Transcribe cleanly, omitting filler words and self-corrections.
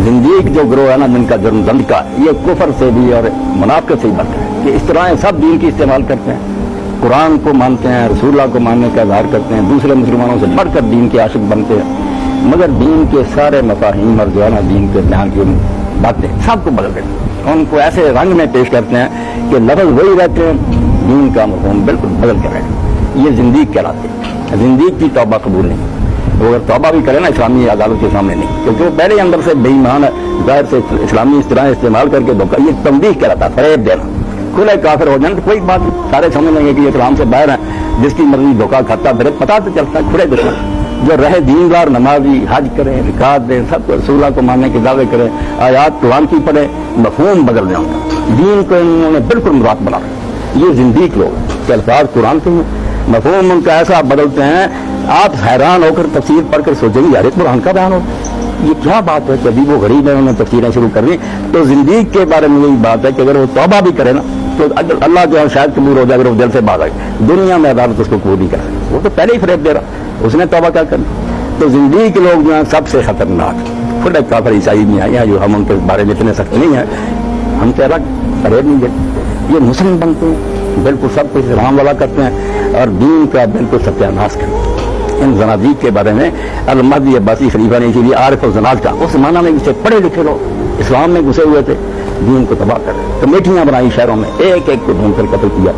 जिंदगी जो ग्रोह है ना जिनका जन्म दंड का, ये कुफर से भी और मुनाफिकत से ही बनता है कि इस तरह सब दीन की इस्तेमाल करते हैं, कुरान को मानते हैं, रसूलुल्लाह को मानने का इज़हार करते हैं, दूसरे मुसलमानों से बढ़कर दीन के आशिक बनते हैं, मगर दीन के सारे मफाहीम और जो है ना दीन के बयान की बातें सबको बदल देते हैं, उनको ऐसे रंग में पेश करते हैं कि लफ्ज़ वही रहते हैं, दीन का मफ़हूम बिल्कुल बदल कर रहे। ये जिंदगी कहलाते हैं। जिंदगी की तौबा कबूल नहीं, वो अगर तौबा भी करे ना इस्लामी अदालत के सामने नहीं, क्योंकि वो पहले अंदर से बेईमान है, ज़ाहिर से इस्लामी इस तरह इस्तेमाल करके धोखा, ये तंबीह कहलाता है, फरेब देना। खुले काफिर हो जाए तो कोई बात नहीं, सारे समझ लेंगे कि ये इस्लाम से बाहर है, जिसकी मर्जी धोखा खाता फिर पता तो चलता है खुले दुश्मन। जो रहे दीनदार, नमाजी, हज करे, निकाह दे, सब रसूलुल्लाह को मानने के दावे करे, आयात कुरान की पढ़े, मफहूम बदल जाऊंगा, दीन को इन्होंने बिल्कुल मुराद बना। ये जिंदगी लोग के अल्फाज कुरान के मफहूम उनका ऐसा बदलते हैं, आप हैरान होकर तफसीर पढ़कर सोचेंगे यार कुरान का बयान हो, ये क्या बात है कि अभी वो गरीब है उन्होंने तफसीरें शुरू कर दी। तो जिंदगी के बारे में यही बात है कि अगर वो तौबा भी करे ना तो अल्लाह जो है शायद कबूल हो जाए, अगर वो दिल से बात आए, दुनिया में अदालत उसको कबूल नहीं करे, वो तो पहले ही फरेब दे रहा, उसने तौबा क्या करना। तो जिंदगी के लोग जो है सबसे खतरनाक खुद काफिर ईसाई नहीं आए हैं, जो हम उनके बारे में इतने सख्त नहीं है, हम तो अलग फरेब नहीं देते। ये मुस्लिम बनते हैं, बिल्कुल सब कुछ राम वाला करते हैं और दीन का बिल्कुल सत्यानाश करते हैं। इन जनादीक के बारे में अल-महदी अब्बासी खलीफा ने इसीलिए आरिफ और जनाद का, उस जमाना में जिसे पढ़े लिखे लोग इस्लाम में घुसे हुए थे, दीन को तबाह कर कमेटियां बनाई शहरों में, एक एक को ढूंढ कर कत्ल किया।